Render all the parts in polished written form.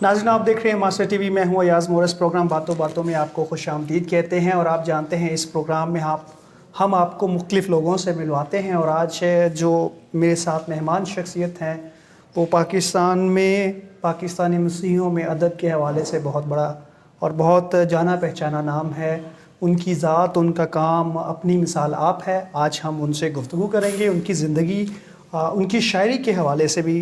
ناظرین آپ دیکھ رہے ہیں ماسٹر ٹی وی، میں ہوں ایاز مورس۔ پروگرام باتوں باتوں میں آپ کو خوش آمدید کہتے ہیں، اور آپ جانتے ہیں اس پروگرام میں ہم آپ کو مختلف لوگوں سے ملواتے ہیں، اور آج جو میرے ساتھ مہمان شخصیت ہیں وہ پاکستان میں پاکستانی مسیحیوں میں ادب کے حوالے سے بہت بڑا اور بہت جانا پہچانا نام ہے۔ ان کی ذات، ان کا کام اپنی مثال آپ ہے۔ آج ہم ان سے گفتگو کریں گے، ان کی زندگی، ان کی شاعری کے حوالے سے بھی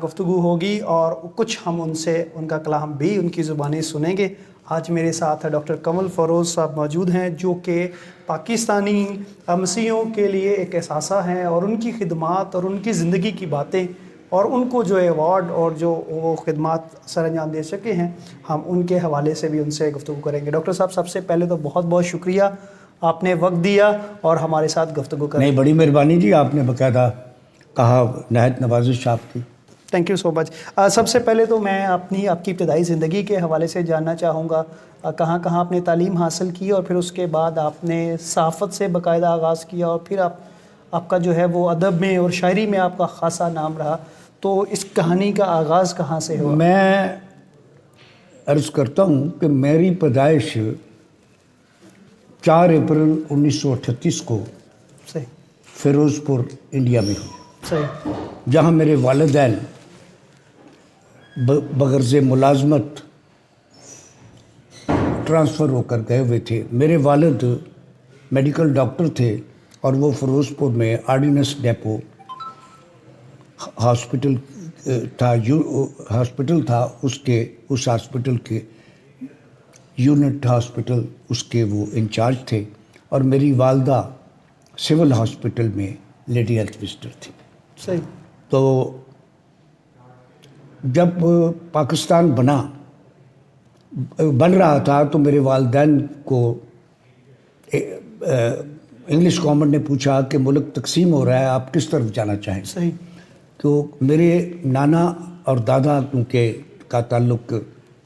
گفتگو ہوگی، اور کچھ ہم ان سے ان کا کلام بھی ان کی زبانی سنیں گے۔ آج میرے ساتھ ڈاکٹر قمر فروز صاحب موجود ہیں، جو کہ پاکستانی مسیحیوں کے لیے ایک اثاثہ ہیں، اور ان کی خدمات اور ان کی زندگی کی باتیں اور ان کو جو ایوارڈ اور جو وہ خدمات سر انجام دے سکے ہیں، ہم ان کے حوالے سے بھی ان سے گفتگو کریں گے۔ ڈاکٹر صاحب، سب سے پہلے تو بہت بہت شکریہ، آپ نے وقت دیا اور ہمارے ساتھ گفتگو کریں۔ نہیں، بڑی مہربانی جی، آپ نے باقاعدہ کہا، نہایت نوازش آپ کی۔ تھینک یو سو مچ۔ سب سے پہلے تو میں آپ کی ابتدائی زندگی کے حوالے سے جاننا چاہوں گا، کہاں کہاں آپ نے تعلیم حاصل کی، اور پھر اس کے بعد آپ نے صحافت سے باقاعدہ آغاز کیا، اور پھر آپ کا جو ہے وہ ادب میں اور شاعری میں آپ کا خاصا نام رہا۔ تو اس کہانی کا آغاز کہاں سے ہوا؟ میں عرض کرتا ہوں کہ میری پیدائش 4 اپریل 1938 کو صحیح فیروز پور انڈیا میں ہوئی، صحیح جہاں میرے والدین بغرض ملازمت ٹرانسفر ہو کر گئے ہوئے تھے۔ میرے والد میڈیکل ڈاکٹر تھے، اور وہ فیروز پور میں آرڈیننس ڈیپو ہاسپٹل تھا، اس ہاسپٹل کے یونٹ ہاسپٹل اس کے وہ انچارج تھے، اور میری والدہ سول ہاسپٹل میں لیڈی ہیلتھ وزٹر تھی۔ صحیح۔ تو جب پاکستان بن رہا تھا تو میرے والدین کو انگلش گورنمنٹ نے پوچھا کہ ملک تقسیم ہو رہا ہے، آپ کس طرف جانا چاہیں؟ صحیح۔ تو میرے نانا اور دادا کیونکہ کا تعلق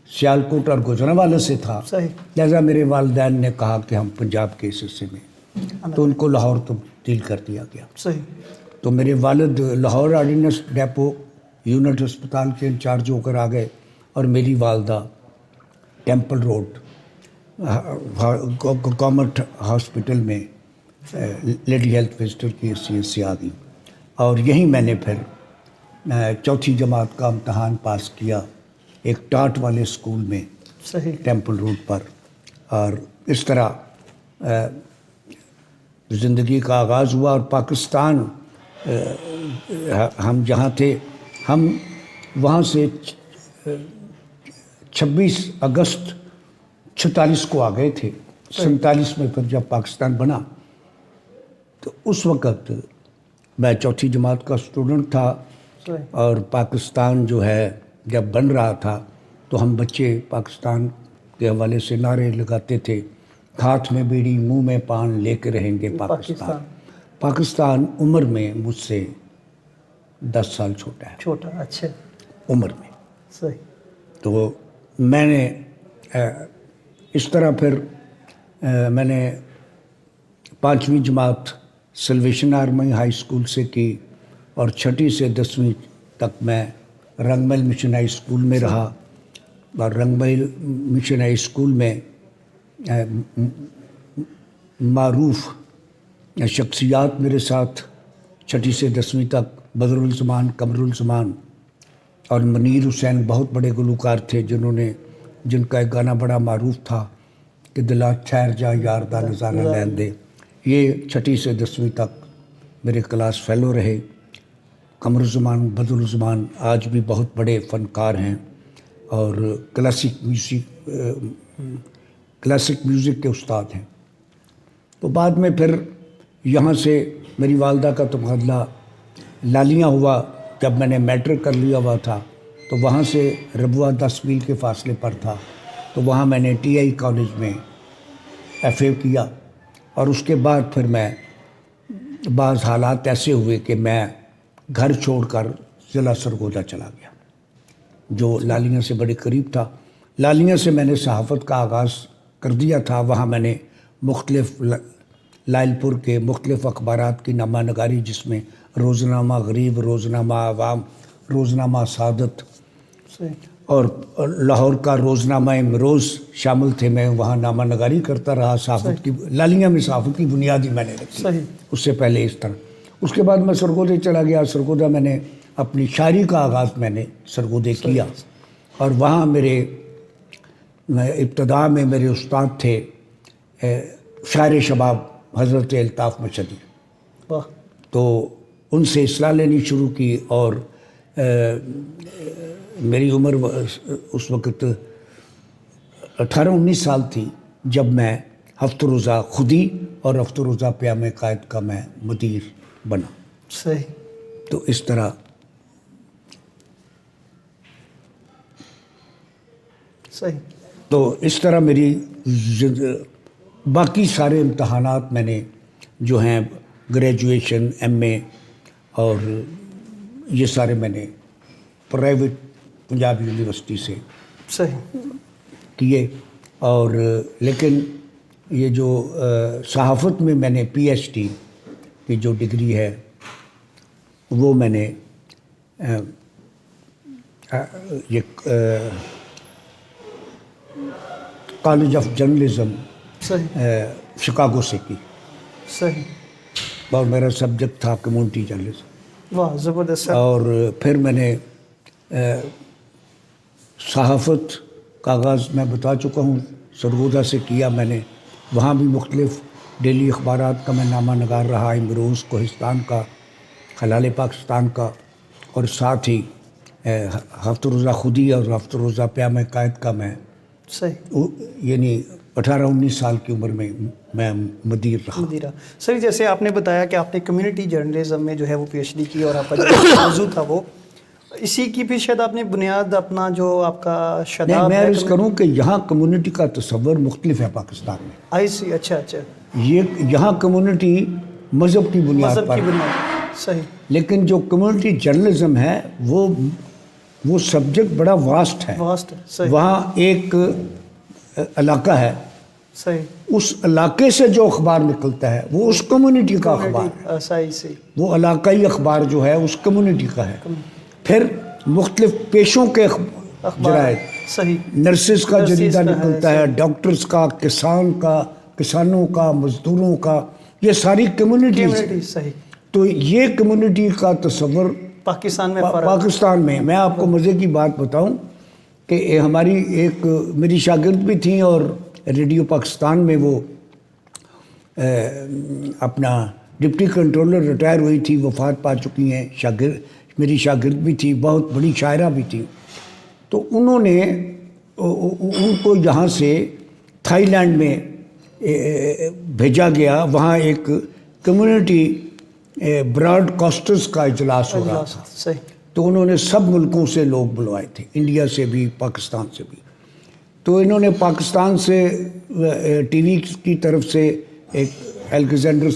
سیالکوٹ اور گوجرانوالے سے تھا، صحیح۔ لہذا میرے والدین نے کہا کہ ہم پنجاب کے اس حصے میں، تو ان کو لاہور تبدیل کر دیا گیا۔ صحیح۔ تو میرے والد لاہور آرڈیننس ڈیپو یونٹ ہسپتال کے انچارج ہو کر آ گئے، اور میری والدہ ٹیمپل روڈ گورنمنٹ ہاسپٹل میں لیڈی ہیلتھ وزٹر کی حیثیت سے آ گئی، اور یہیں میں نے پھر 4th جماعت کا امتحان پاس کیا ایک ٹاٹ والے اسکول میں، صحیح۔ ٹیمپل روڈ پر، اور اس طرح زندگی کا آغاز ہوا۔ اور پاکستان ہم جہاں تھے، ہم وہاں سے 26 اگست 46 کو آ گئے تھے۔ 47 میں پھر جب پاکستان بنا تو اس وقت میں 4th جماعت کا اسٹوڈنٹ تھا، اور پاکستان جو ہے جب بن رہا تھا تو ہم بچے پاکستان کے حوالے سے نعرے لگاتے تھے، ہاتھ میں بیڑی منہ میں پان لے کے رہیں گے پاکستان۔ پاکستان عمر میں مجھ سے 10 سال چھوٹا ہے، چھوٹا، اچھا، عمر میں۔ صحیح۔ تو میں نے اس طرح پھر میں نے 5ویں جماعت سلویشن آرمی ہائی اسکول سے کی، اور 6ٹھی سے 10ویں تک میں رنگ محل مشن ہائی اسکول میں رہا، اور رنگ محل مشن ہائی اسکول میں معروف شخصیات میرے ساتھ 6ٹھی سے 10ویں تک، بدر الزمان، قمر الزمان اور منیر حسین بہت بڑے گلوکار تھے، جن کا ایک گانا بڑا معروف تھا کہ دلا ٹھہر جا یار دا نظارہ لین دے۔ یہ 6ٹھی سے 10ویں تک میرے کلاس فیلو رہے۔ قمر الزمان، بدر الزمان آج بھی بہت بڑے فنکار ہیں، اور کلاسک میوزک کے استاد ہیں۔ تو بعد میں پھر یہاں سے میری والدہ کا تبادلہ لالیاں ہوا، جب میں نے میٹرک کر لیا ہوا تھا تو وہاں سے ربوہ 10 میل کے فاصلے پر تھا، تو وہاں میں نے TI کالج میں FA کیا، اور اس کے بعد پھر میں بعض حالات ایسے ہوئے کہ میں گھر چھوڑ کر ضلع سرگودا چلا گیا، جو لالیاں سے بڑے قریب تھا۔ لالیاں سے میں نے صحافت کا آغاز کر دیا تھا، وہاں میں نے مختلف لائل پور کے مختلف اخبارات کی نامہ نگاری، جس میں روزنامہ غریب، روزنامہ عوام، روزنامہ سعادت اور لاہور کا روزنامہ امروز شامل تھے، میں وہاں نامہ نگاری کرتا رہا، صحافت کی لالیاں میں صحافت کی بنیادی میں نے رکھی صحیح. اس سے پہلے اس طرح. اس کے بعد میں سرگودے چلا گیا. سرگودہ میں نے اپنی شاعری کا آغاز میں نے سرگودے کیا، اور وہاں میرے ابتدا میں میرے استاد تھے شاعر شباب حضرت الطاف مشہدی. واہ. تو ان سے اصلاح لینی شروع کی، اور میری عمر اس وقت 18-19 سال تھی جب میں ہفتہ روزہ خودی اور ہفتہ روزہ پیام قائد کا میں مدیر بنا. صحیح. تو اس طرح صحیح. تو اس طرح میری باقی سارے امتحانات میں نے جو ہیں گریجویشن، ایم اے اور یہ سارے میں نے پرائیویٹ پنجاب یونیورسٹی سے صحیح. کیے. اور لیکن یہ جو صحافت میں میں نے پی ایچ ڈی کی جو ڈگری ہے وہ میں نے یہ کالج آف جرنلزم صحیح. شکاگو سے کی، صحیح. اور میرا سبجیکٹ تھا کمیونٹی جرنلزم. واہ زبردست. اور پھر میں نے صحافت کا آغاز میں بتا چکا ہوں سرگودہ سے کیا میں نے. وہاں بھی مختلف ڈیلی اخبارات کا میں نامہ نگار رہا، امروز، کوہستان کا، خلال پاکستان کا، اور ساتھ ہی ہفتہ روزہ خودی اور ہفتہ روزہ پیام قائد کا میں صحیح. یعنی 18-19 سال کی عمر میں مدیر رہا. مدیرہ. صحیح. جیسے آپ نے بتایا کہ آپ نے کمیونٹی جرنلزم میں جو ہے وہ پی ایچ ڈی کی، اور آپ کا جو موضوع تھا وہ اسی کی بھی شاید آپ نے بنیاد اپنا جو آپ کا شاداب میں ہے. عرض کروں کہ یہاں کمیونٹی کا تصور مختلف ہے پاکستان میں. آئی سی. اچھا اچھا. یہاں کمیونٹی مذہب کی بنیاد مذہب پر، کی بنیاد. صحیح. لیکن جو کمیونٹی جرنلزم ہے وہ سبجیکٹ بڑا واسٹ ہے. واسٹ. صحیح. وہاں ایک علاقہ ہے، صحیح. اس علاقے سے جو اخبار نکلتا ہے وہ اس کمیونٹی کا اخبار ہے. صحیح. صحیح. وہ علاقائی اخبار جو ہے اس کمیونٹی کا ہے. پھر مختلف پیشوں کے جرائد، صحیح. نرسز کا جریدہ نکلتا ہے، ڈاکٹرز کا، کسانوں کا، مزدوروں کا، یہ ساری کمیونٹی. صحیح. تو یہ کمیونٹی کا تصور پاکستان میں پاکستان میں آپ کو مزے کی بات بتاؤں کہ ہماری ایک میری شاگرد بھی تھیں، اور ریڈیو پاکستان میں وہ اپنا ڈپٹی کنٹرولر ریٹائر ہوئی تھی، وفات پا چکی ہیں. میری شاگرد بھی تھی، بہت بڑی شاعرہ بھی تھی. تو انہوں نے ان کو یہاں سے تھائی لینڈ میں بھیجا گیا. وہاں ایک کمیونٹی براڈ کاسٹرز کا اجلاس ہو رہا تھا. صحیح. تو انہوں نے سب ملکوں سے لوگ بلوائے تھے، انڈیا سے بھی، پاکستان سے بھی. تو انہوں نے پاکستان سے ٹی وی کی طرف سے ایک الیگزینڈر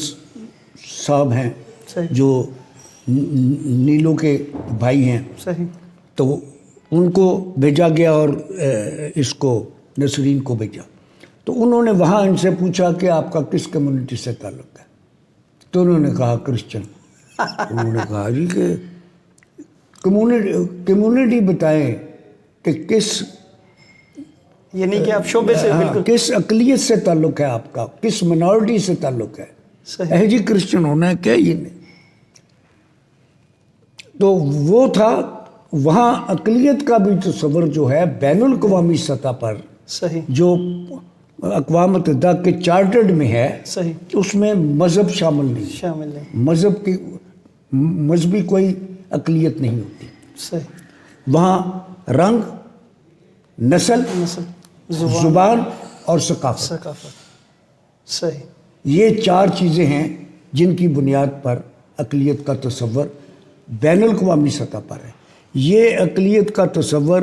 صاحب ہیں جو نیلو کے بھائی ہیں. صحیح. تو ان کو بھیجا گیا، اور اس کو نسرین کو بھیجا. تو انہوں نے وہاں ان سے پوچھا کہ آپ کا کس کمیونٹی سے تعلق ہے؟ تو انہوں نے کہا کرسچن. انہوں نے کہا جی کہ کمیونٹی بتائیں کہ کس، یعنی کہ آپ شعبے سے بالکل کس اقلیت سے تعلق ہے آپ کا، کس منارٹی سے تعلق ہے. صحیح. جی کرسچن ہونا ہے کیا؟ یہ نہیں. تو وہ تھا وہاں اقلیت کا بھی تصور جو ہے بین الاقوامی سطح پر، صحیح. جو اقوام متحدہ کے چارٹرڈ میں ہے، صحیح. اس میں مذہب شامل نہیں. مذہب کی مذہبی کوئی اقلیت نہیں ہوتی. صحیح. وہاں رنگ، نسل، زبان اور ثقافت، صحیح. یہ 4 چیزیں ہیں جن کی بنیاد پر اقلیت کا تصور بین الاقوامی سطح پر ہے. یہ اقلیت کا تصور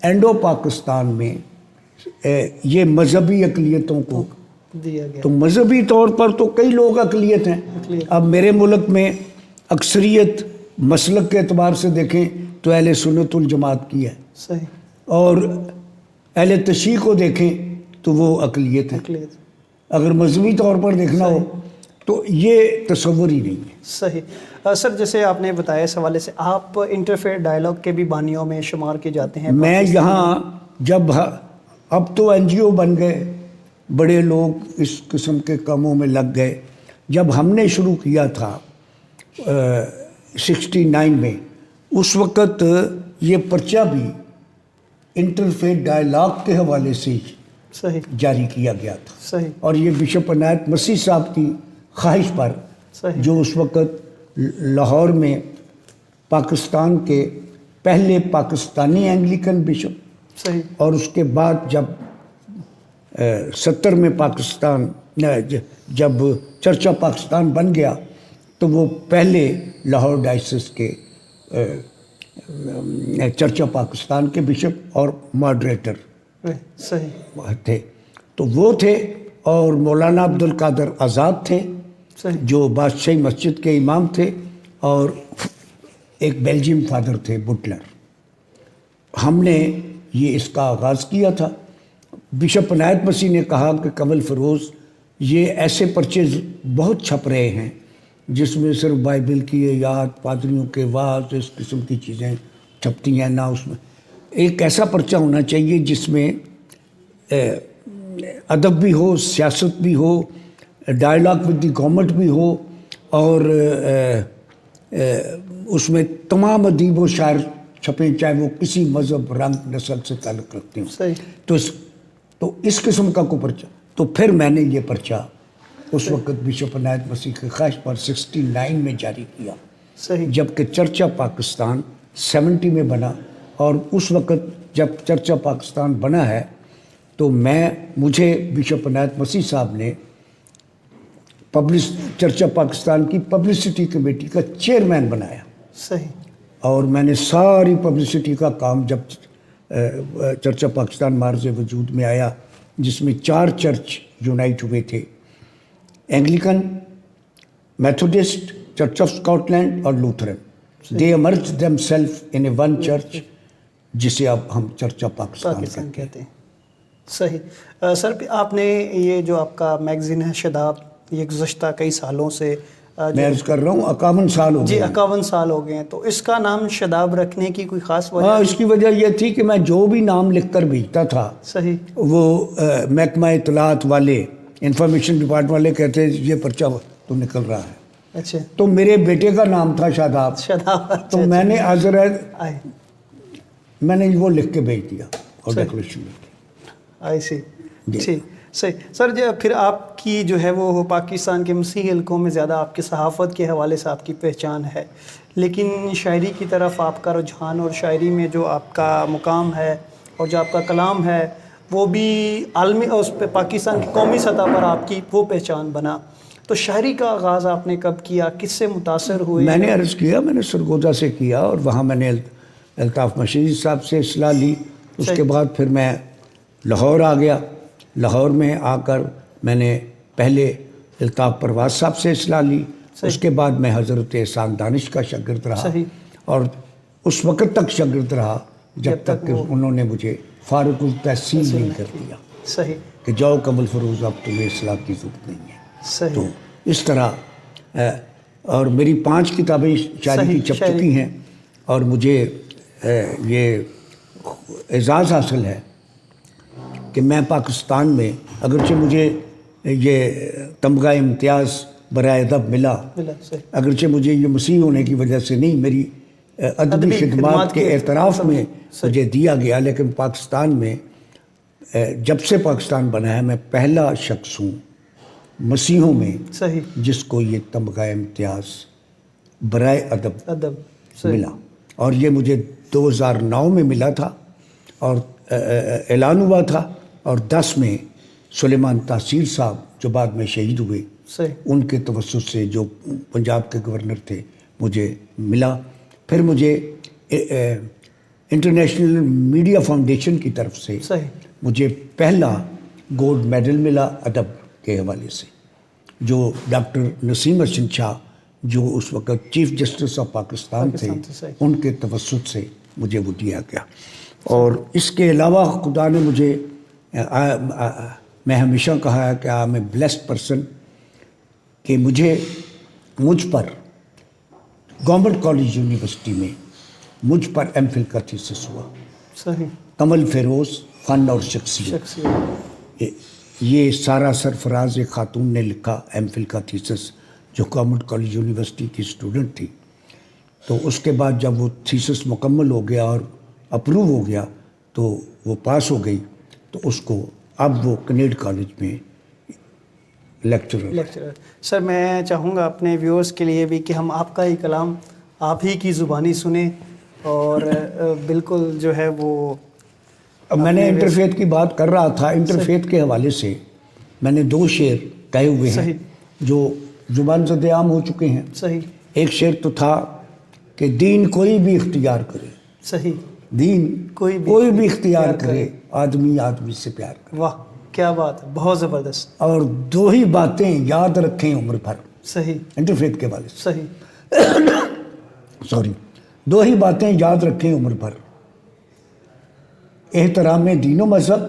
انڈو پاکستان میں یہ مذہبی اقلیتوں کو دیا گیا. تو مذہبی طور پر تو کئی لوگ اقلیت ہیں. اب میرے ملک میں اکثریت مسلک کے اعتبار سے دیکھیں تو اہل سنت الجماعت کی ہے. صحیح. اور اہل تشیع کو دیکھیں تو وہ اقلیت ہے. اگر مذہبی طور پر دیکھنا ہو تو یہ تصور ہی نہیں ہے. صحیح. سر جیسے آپ نے بتایا اس حوالے سے آپ انٹرفیتھ ڈائلاگ کے بھی بانیوں میں شمار کیے جاتے ہیں. میں یہاں جب اب تو این جی او بن گئے, بڑے لوگ اس قسم کے کاموں میں لگ گئے. جب ہم نے شروع کیا تھا 69 میں, اس وقت یہ پرچہ بھی انٹرفیتھ ڈائلاگ کے حوالے سے ہی صحیح جاری کیا گیا تھا. صحیح اور یہ بشپ عنایت مسیح صاحب کی خواہش پر, صحیح جو اس وقت لاہور میں پاکستان کے پہلے پاکستانی اینگلیکن بشپ, صحیح اور اس کے بعد جب 70 میں پاکستان جب چرچا پاکستان بن گیا تو وہ پہلے لاہور ڈائسس کے چرچا پاکستان کے بشپ اور ماڈریٹر صحیح تھے. تو وہ تھے, اور مولانا عبد القادر آزاد تھے صحیح جو بادشاہی مسجد کے امام تھے, اور ایک بیلجیم فادر تھے بٹلر. ہم نے یہ اس کا آغاز کیا تھا. بشپ عنایت مسیح نے کہا کہ کنول فیروز, یہ ایسے پرچے بہت چھپ رہے ہیں جس میں صرف بائبل کی آیات, پادریوں کے وعظ, اس قسم کی چیزیں چھپتی ہیں. نہ اس میں ایک ایسا پرچہ ہونا چاہیے جس میں ادب بھی ہو, سیاست بھی ہو, ڈائلاگ ود دی گورنمنٹ بھی ہو, اور اس میں تمام ادیب و شاعر چھپیں, چاہے وہ کسی مذہب, رنگ, نسل سے تعلق رکھتے ہوں. صحیح تو اس قسم کا کوئی پرچہ. تو پھر میں نے یہ پرچہ اس وقت بشپ عنایت مسیح کی خواہش پر 69 میں جاری کیا, صحیح جبکہ چرچا پاکستان 70 میں بنا. اور اس وقت جب چرچا پاکستان بنا ہے تو مجھے بشپ عنایت مسیح صاحب نے چرچا پاکستان کی پبلسٹی کمیٹی کا چیئرمین بنایا. صحیح اور میں نے ساری پبلسٹی کا کام, جب چرچا پاکستان معرض وجود میں آیا جس میں 4 چرچ یونائٹ ہوئے تھے, Anglican, Methodist, church of Scotland اور Lutheran. They emerge them self in a one church, جسے اب ہم چرچا پاکستان کہتے ہیں. صحیح. سر آپ نے یہ جو آپ کا میگزین ہے شداب, یہ گزشتہ کئی سالوں سے میں عرض کر رہا ہوں 51 سال ہو گئے. جی 51 سال ہو گئے ہیں. تو اس کا نام شداب رکھنے کی کوئی خاص وجہ؟ ہاں, اس کی وجہ یہ تھی کہ میں جو بھی نام لکھ کر بھیجتا تھا, صحیح, وہ محکمہ اطلاعات والے, انفارمیشن ڈپارٹمنٹ والے کہتے ہیں یہ پرچہ تو نکل رہا ہے. اچھا, تو میرے بیٹے کا نام تھا شاداب, تو میں نے میں نے وہ لکھ کے بھیج دیا اور ڈیکوریشن لکھ کے. آئی سی. ٹھیک, صحیح. سر پھر آپ کی جو ہے وہ پاکستان کے مسیحی حلقوں میں زیادہ آپ کی صحافت کے حوالے سے آپ کی پہچان ہے, لیکن شاعری کی طرف آپ کا رجحان, اور شاعری میں جو آپ کا مقام ہے اور جو آپ کا کلام ہے وہ بھی عالمی, اس پہ پاکستان کی قومی سطح پر آپ کی وہ پہچان بنا. تو شاعری کا آغاز آپ نے کب کیا, کس سے متاثر ہوئے؟ میں نے عرض کیا, میں نے سرگودا سے کیا, اور وہاں میں نے الطاف مشیری صاحب سے اصلاح لی. اس کے بعد پھر میں لاہور آ گیا. لاہور میں آ کر میں نے پہلے الطاف پرواز صاحب سے اصلاح لی. اس کے بعد میں حضرت احسان دانش کا شاگرد رہا, اور اس وقت تک شاگرد رہا جب تک کہ انہوں نے مجھے فارغ التحصیل نہیں کر دیا. صحیح, کہ جاؤ کنول فیروز, اب تمہیں اصلاح کی ضرورت نہیں ہے. تو اس طرح, اور میری 5 کتابیں شاعری کی چھپ چکی ہیں, اور مجھے یہ اعزاز حاصل ہے کہ میں پاکستان میں, اگرچہ مجھے یہ تمغہ امتیاز برائے ادب ملا, اگرچہ مجھے یہ مسیح ہونے کی وجہ سے نہیں, میری ادبی خدمات کے اعتراف میں مجھے دیا گیا, لیکن پاکستان میں جب سے پاکستان بنا ہے میں پہلا شخص ہوں مسیحوں میں جس کو یہ تمغہ امتیاز برائے ادب ملا. اور یہ مجھے 2009 میں ملا تھا, اور اعلان ہوا تھا, اور 10 میں سلیمان تحصیل صاحب جو بعد میں شہید ہوئے, ان کے توسط سے, جو پنجاب کے گورنر تھے, مجھے ملا. پھر مجھے انٹرنیشنل میڈیا فاؤنڈیشن کی طرف سے مجھے پہلا گولڈ میڈل ملا ادب کے حوالے سے, جو ڈاکٹر نسیم ارشد شاہ جو اس وقت چیف جسٹس آف پاکستان تھے, ان کے توسط سے مجھے وہ دیا گیا. اور اس کے علاوہ خدا نے مجھے, میں ہمیشہ کہا ہے کہ I am a blessed person, کہ مجھ پر گورنمنٹ کالج یونیورسٹی میں مجھ پر ایم فل کا تھیسس ہوا. صحیح. کمل فیروز فن اور شخصیت. یہ سارا سرفراز ایک خاتون نے لکھا ایم فل کا تھیسس جو گورنمنٹ کالج یونیورسٹی کی اسٹوڈنٹ تھی. تو اس کے بعد جب وہ تھیسس مکمل ہو گیا اور اپروو ہو گیا تو وہ پاس ہو گئی. تو اس کو اب وہ کنیڈ کالج میں لیکچرر. سر میں چاہوں گا اپنے ویورز کے لیے بھی کہ ہم آپ کا ہی کلام آپ ہی کی زبانی سنیں اور بالکل جو ہے وہ میں نے انٹرفیت کی بات کر رہا تھا. انٹرفیت کے حوالے سے میں نے 2 شعر کہے ہوئے ہیں جو زبان زد عام ہو چکے ہیں. صحیح. ایک شعر تو تھا کہ دین کوئی بھی اختیار کرے. صحیح. دین کوئی بھی اختیار کرے آدمی آدمی سے پیار کرے. واہ کیا بات ہے, بہت زبردست. اور 2 ہی باتیں یاد رکھیں عمر بھر. صحیح. انٹرفیت کے حوالے سے صحیح. سوری 2 ہی باتیں یاد رکھیں عمر بھر, احترام دین و مذہب,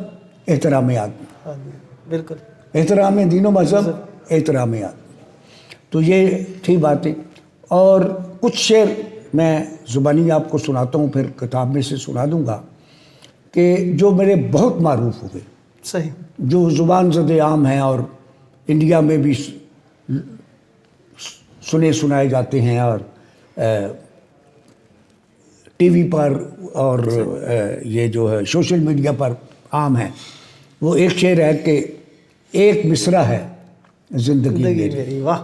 احترام آدمی. بالکل. احترام دین و مذہب, احترام آدمی. تو یہ تھی باتیں. اور کچھ شعر میں زبانی آپ کو سناتا ہوں, پھر کتاب میں سے سنا دوں گا, کہ جو میرے بہت معروف ہوئے. صحیح. جو زبان زد عام ہیں اور انڈیا میں بھی سنائے جاتے ہیں اور ٹی وی پر اور یہ جو ہے سوشل میڈیا پر عام ہے. وہ ایک شعر ہے کہ ایک مصرع ہے زندگی میری. واہ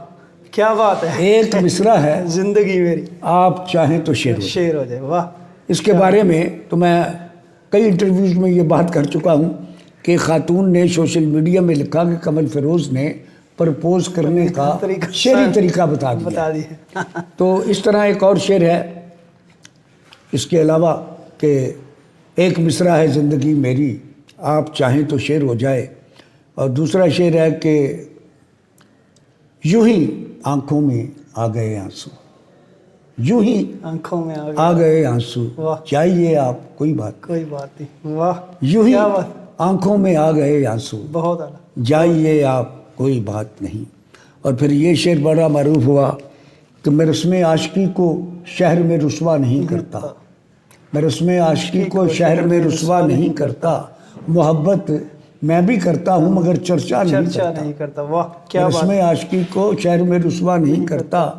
کیا بات ہے. ایک مصرع ہے زندگی میری, آپ چاہیں تو شعر ہو جائے. واہ. اس کے بارے میں تو میں کئی انٹرویوز میں یہ بات کر چکا ہوں کہ خاتون نے سوشل میڈیا میں لکھا کہ کمل فیروز نے پرپوز کرنے کا شعری طریقہ بتا دیا. تو اس طرح ایک اور شعر ہے اس کے علاوہ کہ ایک مصرع ہے زندگی میری, آپ چاہیں تو شعر ہو جائے. اور دوسرا شعر ہے کہ یوں ہی آنکھوں میں آ گئے آنسو, یوں ہی آنکھوں میں آ گئے آنسو, چاہیے آپ کوئی بات نہیں. واہ یوں ہی آنکھوں میں آ گئے آنسو, بہت اعلیٰ, جائیے آپ کوئی بات نہیں. اور پھر یہ شعر بڑا معروف ہوا کہ میں رسم عاشقی کو شہر میں رسوا نہیں کرتا, میں رسم عاشقی کو شہر میں رسوا نہیں کرتا, محبت میں بھی کرتا ہوں مگر چرچا نہیں کرتا. واہ کیا رسم عاشقی کو شہر میں رسوا نہیں کرتا,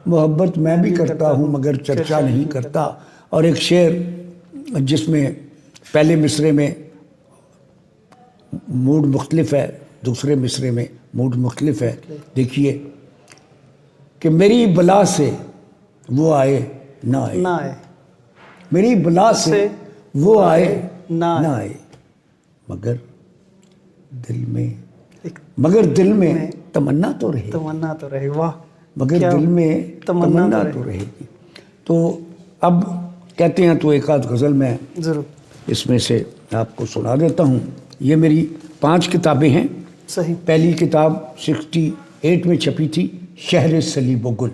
محبت میں بھی کرتا ہوں مگر چرچا نہیں کرتا. اور ایک شعر جس میں پہلے مصرے میں موڈ مختلف ہے, دوسرے مصرے میں موڈ مختلف ہے. دیکھیے کہ میری بلا سے وہ آئے نہ آئے, میری بلا سے وہ آئے نہ آئے, مگر دل میں تمنا تو رہے. واہ مگر دل میں تمنا تو رہے گی. تو اب کہتے ہیں تو ایک آدھ غزل میں ضرور اس میں سے آپ کو سنا دیتا ہوں. یہ میری 5 کتابیں ہیں. صحیح. پہلی کتاب 68 میں چھپی تھی, شہر صلیب و گل.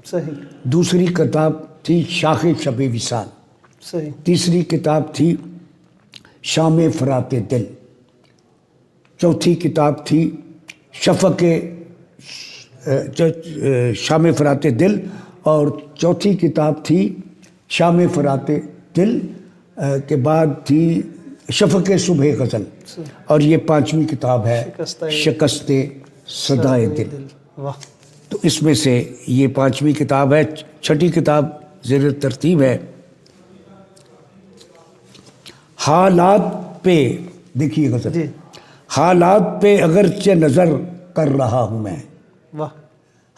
صحیح. دوسری کتاب تھی شاخ شب وصال. صحیح. تیسری کتاب تھی شام فرات دل. چوتھی کتاب تھی شفق شام فرات دل, اور چوتھی کتاب تھی شام فرات دل کے بعد تھی شفق صبح غزل, اور یہ 5ویں کتاب ہے شکست صدائے دل. تو اس میں سے یہ 5ویں کتاب ہے. 6ٹھی کتاب زیر ترتیب ہے حالات پہ. دیکھیے غزل. حالات پہ اگرچہ نظر کر رہا ہوں میں,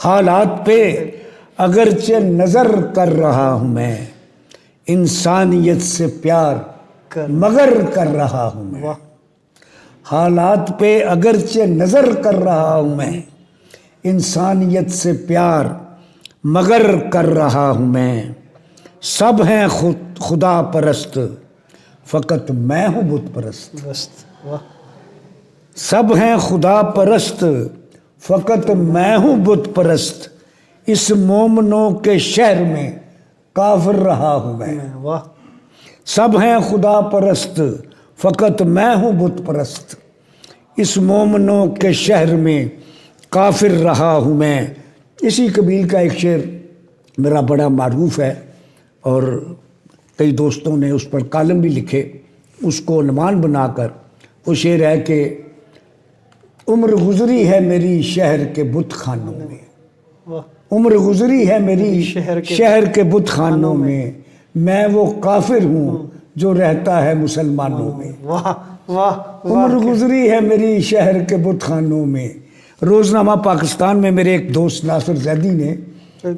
حالات پہ اگرچہ نظر کر رہا ہوں میں, انسانیت سے پیار مگر کر رہا ہوں میں. حالات پہ اگرچہ نظر کر رہا ہوں میں, انسانیت سے پیار مگر کر رہا ہوں میں. سب ہیں خدا پرست فقط میں ہوں بت پرست. سب ہیں خدا پرست فقط میں ہوں بت پرست, اس مومنوں کے شہر میں کافر رہا ہوں میں. سب ہیں خدا پرست فقط میں ہوں بت پرست, اس مومنوں کے شہر میں کافر رہا ہوں میں. اسی قبیل کا ایک شعر میرا بڑا معروف ہے اور کئی دوستوں نے اس پر کالم بھی لکھے. اس کو عنوان بنا کر وہ شعر ہے کہ عمر گزری ہے میری شہر کے بت خانوں میں, واہ عمر گزری ہے میری شہر کے بت خانوں میں وہ کافر ہوں جو رہتا ہے مسلمانوں میں. واہ واہ عمر گزری ہے میری شہر کے بت خانوں میں. روزنامہ پاکستان میں میرے ایک دوست ناصر زیدی نے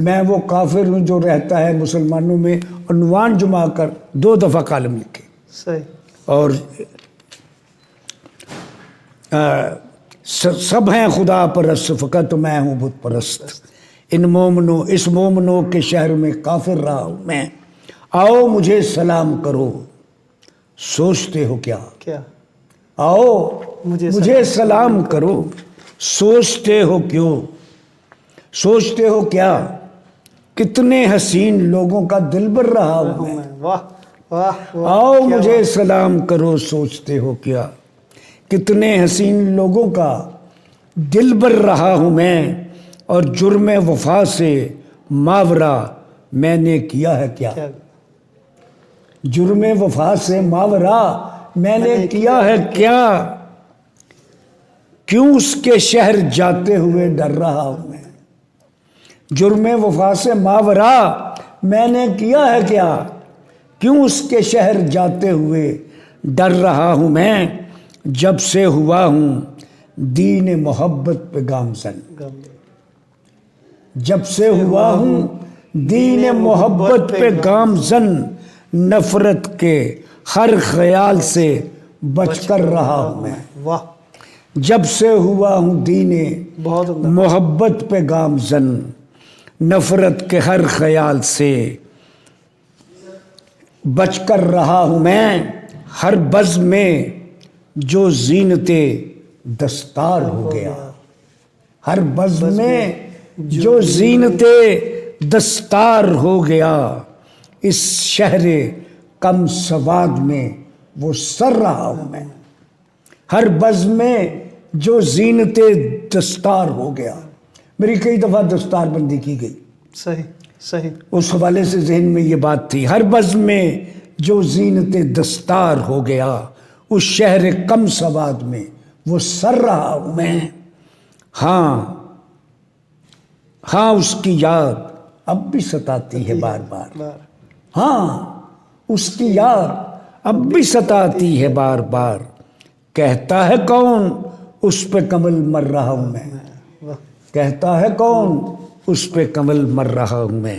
میں وہ کافر ہوں جو رہتا ہے مسلمانوں میں عنوان جمع کر 2 دفعہ کالم لکھے. صحیح. اور سب ہیں خدا پرست فقط میں ہوں بت پرست. اس مومنوں کے شہر میں کافر رہا ہوں میں. آؤ مجھے سلام کرو سوچتے ہو کیا, کیا آؤ مجھے سلام کرو سوچتے ہو کیوں, سوچتے ہو کیا کتنے حسین لوگوں کا دلبر رہا ہوں میں. واہ واہ. آؤ مجھے سلام کرو سوچتے ہو کیا کتنے حسین لوگوں کا دلبر رہا ہوں میں. اور جرم وفا سے ماورا میں نے کیا ہے کیا, جرم وفا سے ماورا میں نے کیا ہے کیا, کیوں اس کے شہر جاتے ہوئے ڈر رہا ہوں میں. جرم وفا سے ماورا میں نے کیا ہے کیا, کیوں اس کے شہر جاتے ہوئے ڈر رہا ہوں میں. جب سے ہوا ہوں دین محبت پہ گامزن, جب سے ہوا ہوں دین محبت پہ گامزن نفرت کے ہر خیال سے بچ کر رہا ہوں میں. واہ. جب سے ہوا ہوں دین محبت پہ گامزن نفرت کے ہر خیال سے بچ کر رہا ہوں میں. ہر بزم میں جو زینت دستار ہو گیا, ہر بزم میں جو زینت دستار ہو گیا اس شہر کم سواد میں وہ سر رہا ہوں میں. ہر بزم میں جو زینت دستار ہو گیا. میری کئی دفعہ دستار بندی کی گئی. صحیح صحیح. اس حوالے سے ذہن میں یہ بات تھی. ہر بزم میں جو زینت دستار ہو گیا اس شہر کم سواد میں وہ سر رہا ہوں میں. ہاں اس کی یاد اب بھی ستاتی ہے بار بار. ہاں اس کی یاد اب بھی ستاتی ہے بار بار. کہتا ہے کون اس پہ کمل مر رہا ہوں میں, کہتا ہے کون اس پہ کمل مر رہا ہوں میں.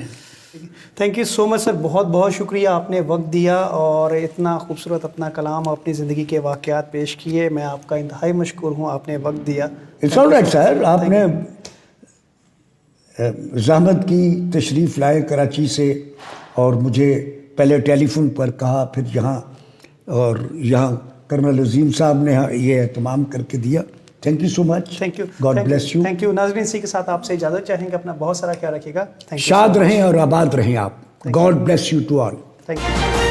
تھینک یو سو مچ سر. بہت بہت شکریہ, آپ نے وقت دیا اور اتنا خوبصورت اپنا کلام اپنی زندگی کے واقعات پیش کیے. میں آپ کا انتہائی مشکور ہوں, آپ نے وقت دیا. It's all right sir. آپ نے زحمت کی, تشریف لائے کراچی سے اور مجھے پہلے ٹیلی فون پر کہا, پھر یہاں کرنل عظیم صاحب نے یہ اہتمام کر کے دیا. Thank you so much. Thank you. God bless you. Thank you. ناظرین اسی کے ساتھ آپ سے اجازت چاہیں گے. اپنا بہت سارا خیال رکھیے گا. شاد رہیں اور آباد رہیں آپ. God bless you to all. Thank you.